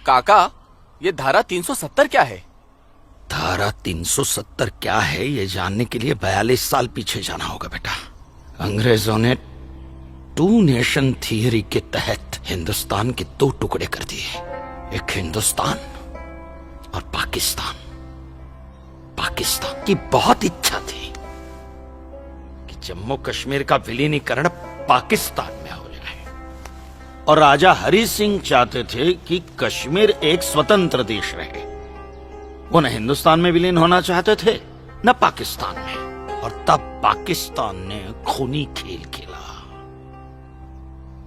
काका, ये धारा 370 क्या है? धारा 370 क्या है ये जानने के लिए 42 साल पीछे जाना होगा बेटा। अंग्रेजों ने टू नेशन थियरी के तहत हिंदुस्तान के दो टुकड़े कर दिए, एक हिंदुस्तान और पाकिस्तान। पाकिस्तान की बहुत इच्छा थी कि जम्मू कश्मीर का विलीनीकरण पाकिस्तान में हो जाए, और राजा हरि सिंह चाहते थे कि कश्मीर एक स्वतंत्र देश रहे। वो न हिंदुस्तान में विलीन होना चाहते थे न पाकिस्तान में, और तब पाकिस्तान ने खूनी खेल खेला।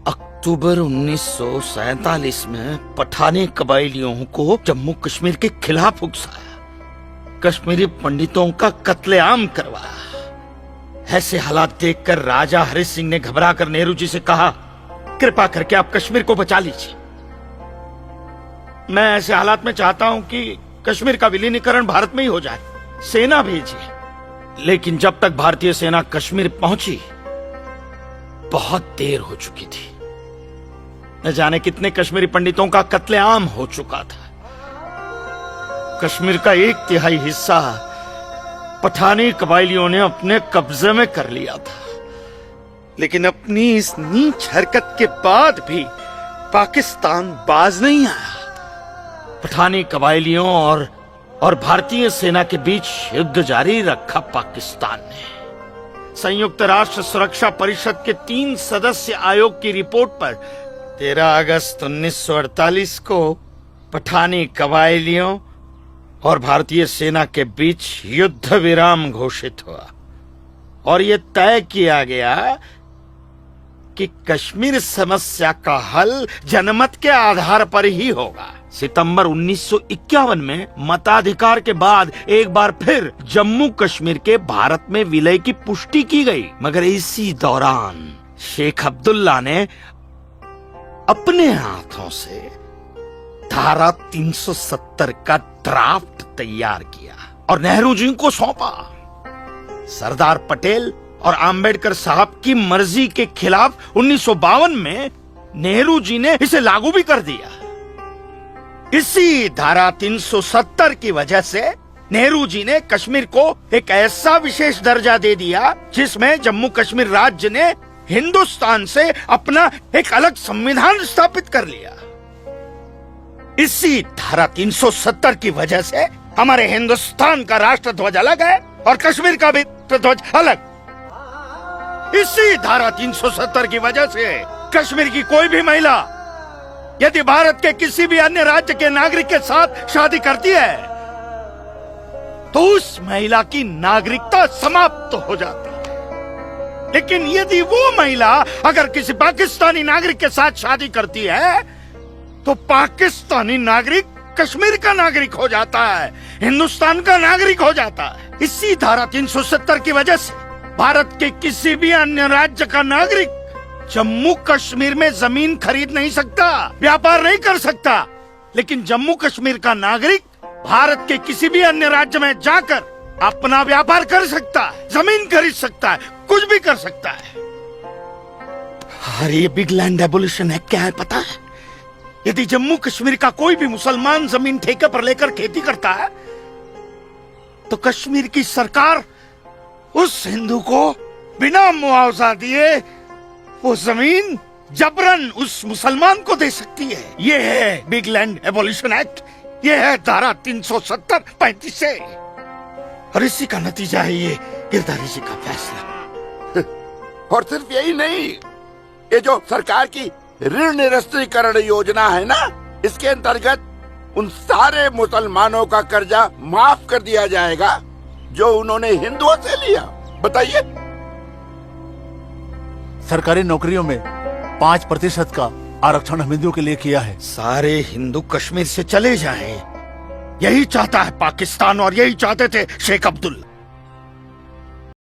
अक्टूबर 1947 में पठानी कबायलियों को जम्मू कश्मीर के खिलाफ उकसाया, कश्मीरी पंडितों का कत्लेआम करवाया। ऐसे हालात देखकर राजा हरि सिंह ने घबराकर नेहरू जी से कहा, कृपा करके आप कश्मीर को बचा लीजिए। मैं ऐसे हालात में चाहता हूं कि कश्मीर का विलीनीकरण भारत में ही हो जाए, सेना भेजिए। लेकिन जब तक भारतीय सेना कश्मीर पहुंची बहुत देर हो चुकी थी। न जाने कितने कश्मीरी पंडितों का कत्लेआम हो चुका था। कश्मीर का 1/3 हिस्सा पठानी कबायलियों ने अपने कब्जे में कर लिया था। लेकिन अपनी इस नीच हरकत के बाद भी पाकिस्तान बाज नहीं आया। पठानी कबायलियों और भारतीय सेना के बीच युद्ध जारी रखा पाकिस्तान ने। संयुक्त राष्ट्र सुरक्षा परिषद के 3 सदस्य आयोग की रिपोर्ट पर 13 अगस्त 1948 को पठानी कबायलियों और भारतीय सेना के बीच युद्ध विराम घोषित हुआ, और यह तय किया गया कि कश्मीर समस्या का हल जनमत के आधार पर ही होगा। सितंबर 1951 में मताधिकार के बाद एक बार फिर जम्मू कश्मीर के भारत में विलय की पुष्टि की गई, मगर इसी दौरान शेख अब्दुल्ला ने अपने हाथों से धारा 370 का ड्राफ्ट तैयार किया और नेहरू जी को सौंपा। सरदार पटेल और आम्बेडकर साहब की मर्जी के खिलाफ 1952 में नेहरू जी ने इसे लागू भी कर दिया। इसी धारा 370 की वजह से नेहरू जी ने कश्मीर को एक ऐसा विशेष दर्जा दे दिया जिसमें जम्मू कश्मीर राज्य ने हिंदुस्तान से अपना एक अलग संविधान स्थापित कर लिया। इसी धारा 370 की वजह से हमारे हिंदुस्तान का राष्ट्र ध्वज अलग है और कश्मीर का भी ध्वज अलग। इसी धारा 370 की वजह से कश्मीर की कोई भी महिला यदि भारत के किसी भी अन्य राज्य के नागरिक के साथ शादी करती है तो उस महिला की नागरिकता समाप्त हो जाती है। लेकिन यदि वो महिला अगर किसी पाकिस्तानी नागरिक के साथ शादी करती है तो पाकिस्तानी नागरिक कश्मीर का नागरिक हो जाता है, हिंदुस्तान का नागरिक हो जाता है। इसी धारा 370 की वजह से भारत के किसी भी अन्य राज्य का नागरिक जम्मू कश्मीर में जमीन खरीद नहीं सकता, व्यापार नहीं कर सकता। लेकिन जम्मू कश्मीर का नागरिक भारत के किसी भी अन्य राज्य में जाकर अपना व्यापार कर सकता है, जमीन खरीद सकता है, कुछ भी कर सकता है। अरे ये बिग लैंड एबोल्यूशन है, क्या है पता है? यदि जम्मू कश्मीर का कोई भी मुसलमान जमीन ठेके पर लेकर खेती करता है तो कश्मीर की सरकार उस हिंदू को बिना मुआवजा दिए वो जमीन जबरन उस मुसलमान को दे सकती है। ये है बिग लैंड एबोल्यूशन एक्ट, ये है धारा 370-35 से, और इसी का नतीजा है ये गिरधारी जी का फैसला। और सिर्फ यही नहीं, ये जो सरकार की ऋण निरस्तीकरण योजना है ना, इसके अंतर्गत उन सारे मुसलमानों का कर्जा माफ कर दिया जाएगा जो उन्होंने हिंदुओं से लिया। बताइए। सरकारी नौकरियों में 5% का आरक्षण हम हिंदुओं के लिए किया है। सारे हिंदू कश्मीर से चले जाएं, यही चाहता है पाकिस्तान और यही चाहते थे शेख अब्दुल्ला।